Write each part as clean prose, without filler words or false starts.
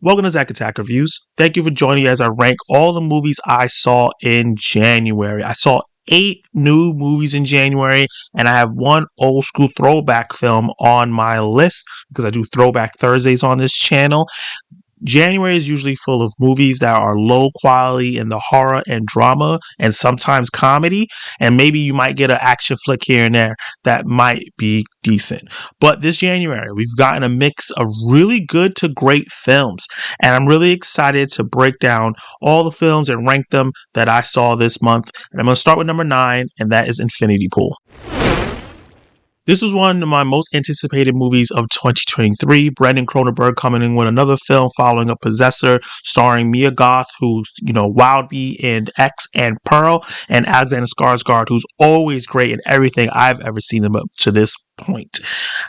Welcome to Zack Attack Reviews. Thank you for joining me as I rank all the movies I saw in January. I saw 8 new movies in January, and I have one old school throwback film on my list because I do Throwback Thursdays on this channel. January is usually full of movies that are low quality in the horror and drama and sometimes comedy, and maybe you might get an action flick here and there that might be decent. But this January, we've gotten a mix of really good to great films, and I'm really excited to break down all the films and rank them that I saw this month. And I'm going to start with number 9, and that is Infinity Pool. This was one of my most anticipated movies of 2023. Brandon Cronenberg coming in with another film following up Possessor, starring Mia Goth, who's, Wild Bee in X and Pearl, and Alexander Skarsgård, who's always great in everything I've ever seen him up to this point.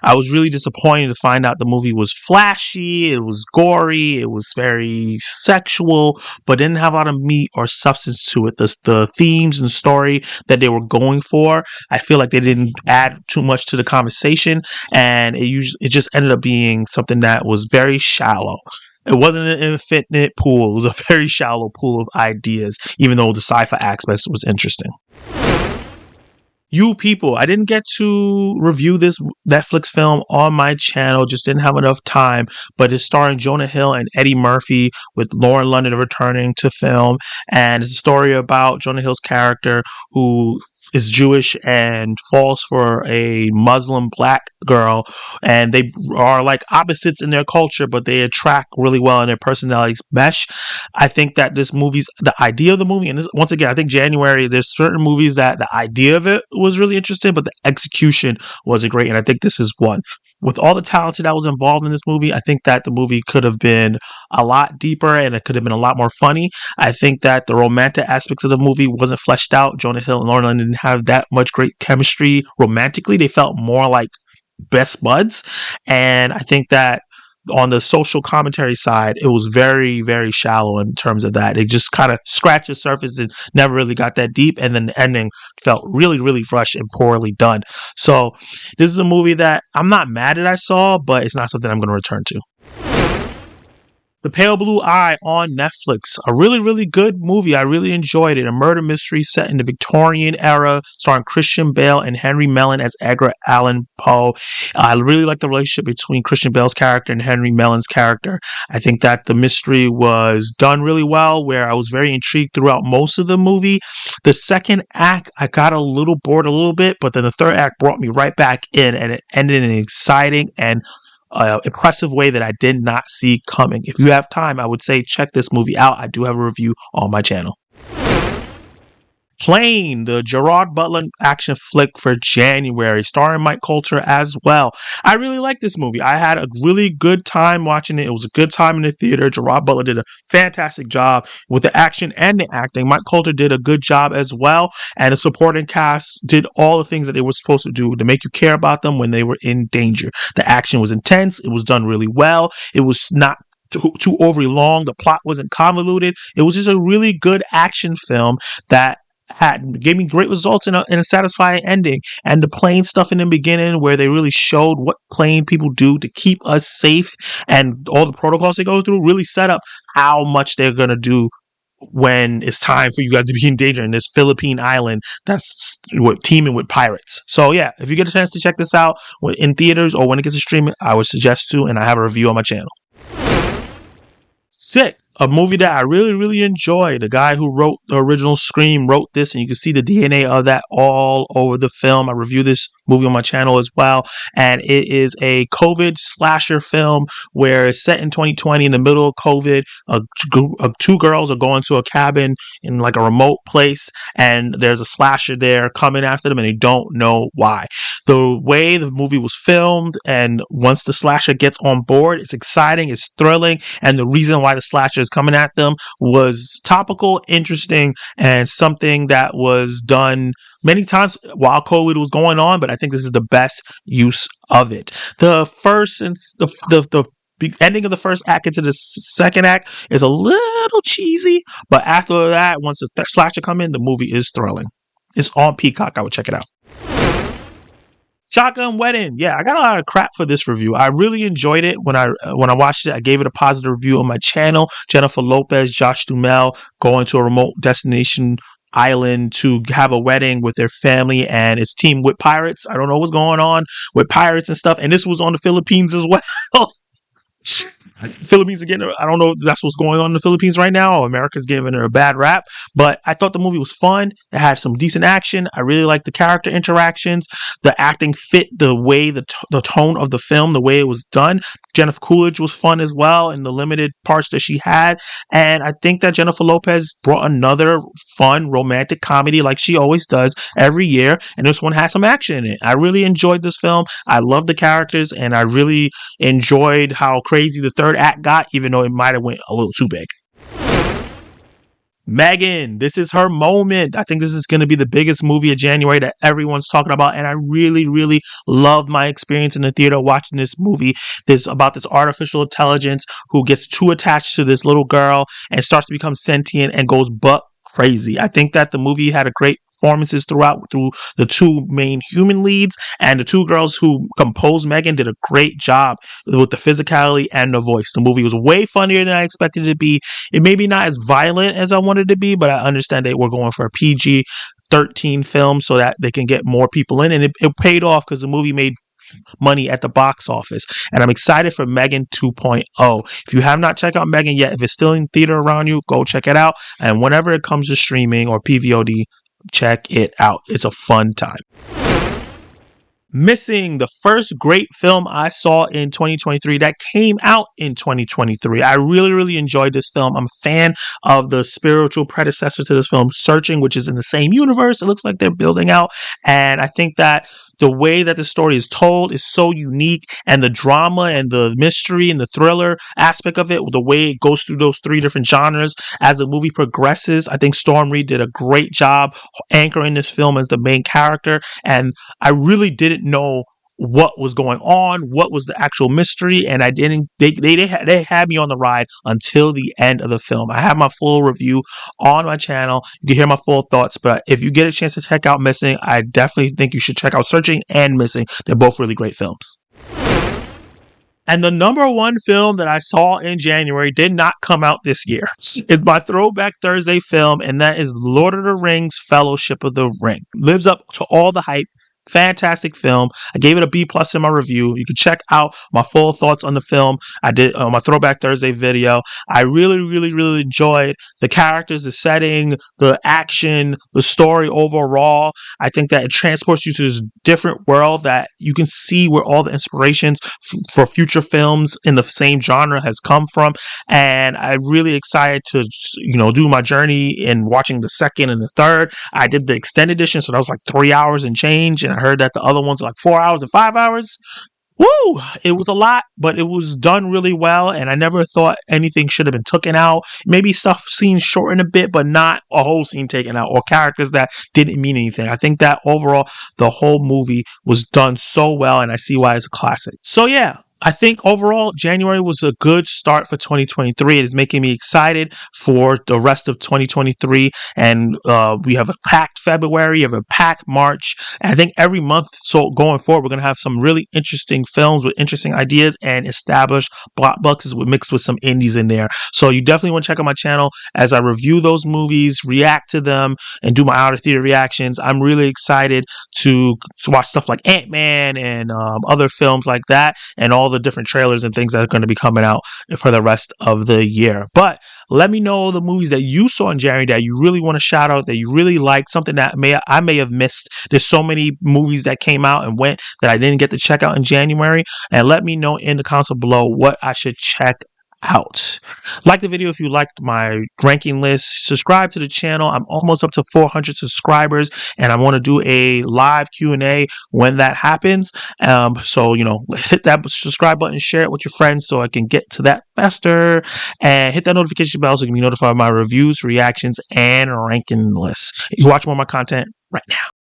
I was really disappointed to find out the movie was flashy, it was gory, it was very sexual, but didn't have a lot of meat or substance to it. The themes and story that they were going for, I feel like they didn't add too much to the conversation, and it just ended up being something that was very shallow. It wasn't an infinite pool, it was a very shallow pool of ideas, even though the sci-fi aspect was interesting. You People, I didn't get to review this Netflix film on my channel, just didn't have enough time, but it's starring Jonah Hill and Eddie Murphy with Lauren London returning to film, and it's a story about Jonah Hill's character who is Jewish and falls for a Muslim black girl, and they are like opposites in their culture, but they attract really well and their personalities mesh. I think that the idea of the movie, and once again, I think January, there's certain movies that the idea of it was really interesting, but the execution wasn't great, and I think this is one. With all the talent that was involved in this movie, I think that the movie could have been a lot deeper and it could have been a lot more funny. I think that the romantic aspects of the movie wasn't fleshed out. Jonah Hill and Lauren London didn't have that much great chemistry romantically. They felt more like best buds. And I think that on the social commentary side, it was very, very shallow in terms of that. It just kind of scratched the surface and never really got that deep. And then the ending felt really, really rushed and poorly done. So this is a movie that I'm not mad that I saw, but it's not something I'm going to return to. The Pale Blue Eye on Netflix. A really, really good movie. I really enjoyed it. A murder mystery set in the Victorian era, starring Christian Bale and Henry Mellon as Edgar Allan Poe. I really like the relationship between Christian Bale's character and Henry Mellon's character. I think that the mystery was done really well, where I was very intrigued throughout most of the movie. The second act, I got a little bored a little bit, but then the third act brought me right back in, and it ended in an exciting and impressive way that I did not see coming. If you have time, I would say check this movie out. I do have a review on my channel. Plane, the Gerard Butler action flick for January, starring Mike Colter as well. I really like this movie. I had a really good time watching it. It was a good time in the theater. Gerard Butler did a fantastic job with the action and the acting. Mike Colter did a good job as well, and the supporting cast did all the things that they were supposed to do to make you care about them when they were in danger. The action was intense. It was done really well. It was not too overly long. The plot wasn't convoluted. It was just a really good action film that gave me great results in a satisfying ending. And the plane stuff in the beginning, where they really showed what plane people do to keep us safe and all the protocols they go through, really set up how much they're going to do when it's time for you guys to be in danger in this Philippine island that's teeming with pirates. So yeah, if you get a chance to check this out in theaters or when it gets to streaming, I would suggest to, and I have a review on my channel. Sick. A movie that I really, really enjoyed. The guy who wrote the original Scream wrote this, and you can see the DNA of that all over the film. I review this movie on my channel as well, and it is a COVID slasher film where it's set in 2020 in the middle of COVID. Two girls are going to a cabin in like a remote place, and there's a slasher there coming after them, and they don't know why. The way the movie was filmed, and once the slasher gets on board, it's exciting, it's thrilling, and the reason why the slasher is coming at them was topical, interesting, and something that was done many times while COVID was going on, but I think this is the best use of it. The ending of the first act into the second act is a little cheesy, but after that, once the slasher come in, the movie is thrilling. It's on Peacock. I would check it out. Shotgun Wedding. Yeah, I got a lot of crap for this review. I really enjoyed it when I watched it. I gave it a positive review on my channel. Jennifer Lopez, Josh Duhamel going to a remote destination island to have a wedding with their family, and it's teamed with pirates. I don't know what's going on with pirates and stuff. And this was on the Philippines as well. Philippines again. I don't know if that's what's going on in the Philippines right now, or America's giving it a bad rap. But I thought the movie was fun. It had some decent action. I really liked the character interactions. The acting fit the way the tone of the film, the way it was done. Jennifer Coolidge was fun as well in the limited parts that she had. And I think that Jennifer Lopez brought another fun romantic comedy like she always does every year. And this one had some action in it. I really enjoyed this film. I love the characters, and I really enjoyed how crazy the third act got, even though it might have went a little too big. Megan, this is her moment. I think this is going to be the biggest movie of January that everyone's talking about, and I really, really loved my experience in the theater watching this movie. This about this artificial intelligence who gets too attached to this little girl and starts to become sentient and goes buck crazy. I think that the movie had a great performances throughout through the two main human leads, and the two girls who composed Megan did a great job with the physicality and the voice. The movie was way funnier than I expected it to be. It may be not as violent as I wanted it to be, but I understand that we're going for a PG-13 film so that they can get more people in, and it paid off because the movie made money at the box office. And I'm excited for Megan 2.0. If you have not checked out Megan yet, if it's still in theater around you, go check it out. And whenever it comes to streaming or PVOD, check it out. It's a fun time. Missing, the first great film I saw in 2023 that came out in 2023. I really, really enjoyed this film. I'm a fan of the spiritual predecessor to this film, Searching, which is in the same universe. It looks like they're building out. And I think that the way that the story is told is so unique, and the drama and the mystery and the thriller aspect of it, the way it goes through those three different genres as the movie progresses. I think Storm Reid did a great job anchoring this film as the main character, and I really didn't know what was going on, what was the actual mystery, and I didn't. They had me on the ride until the end of the film. I have my full review on my channel. You can hear my full thoughts. But if you get a chance to check out Missing, I definitely think you should check out Searching and Missing. They're both really great films. And the number one film that I saw in January did not come out this year. It's my Throwback Thursday film, and that is Lord of the Rings: Fellowship of the Ring. Lives up to all the hype. Fantastic film. I gave it a B+ in my review. You can check out my full thoughts on the film. I did on my Throwback Thursday video. I really, really, really enjoyed the characters, the setting, the action, the story overall. I think that it transports you to this different world that you can see where all the inspirations for future films in the same genre has come from. And I'm really excited to, do my journey in watching the second and the third. I did the extended edition, so that was like 3 hours and change. And I heard that the other ones are like 4 hours and 5 hours. Woo! It was a lot, but it was done really well, and I never thought anything should have been taken out. Maybe stuff scenes shortened a bit, but not a whole scene taken out, or characters that didn't mean anything. I think that overall, the whole movie was done so well, and I see why it's a classic. So yeah, I think overall, January was a good start for 2023. It is making me excited for the rest of 2023. And we have a packed February, we have a packed March. And I think every month, so going forward, we're going to have some really interesting films with interesting ideas and established blockbusters mixed with some indies in there. So you definitely want to check out my channel as I review those movies, react to them, and do my out of theater reactions. I'm really excited to watch stuff like Ant-Man and other films like that, and all the different trailers and things that are going to be coming out for the rest of the year. But let me know the movies that you saw in January that you really want to shout out, that you really liked, something that I may have missed. There's so many movies that came out and went that I didn't get to check out in January. And let me know in the comments below what I should check out. Like the video if you liked my ranking list. Subscribe to the channel. I'm almost up to 400 subscribers, and I want to do a live Q&A when that happens. So hit that subscribe button, share it with your friends so I can get to that faster, and hit that notification bell so you can be notified of my reviews, reactions, and ranking lists. You watch more of my content right now.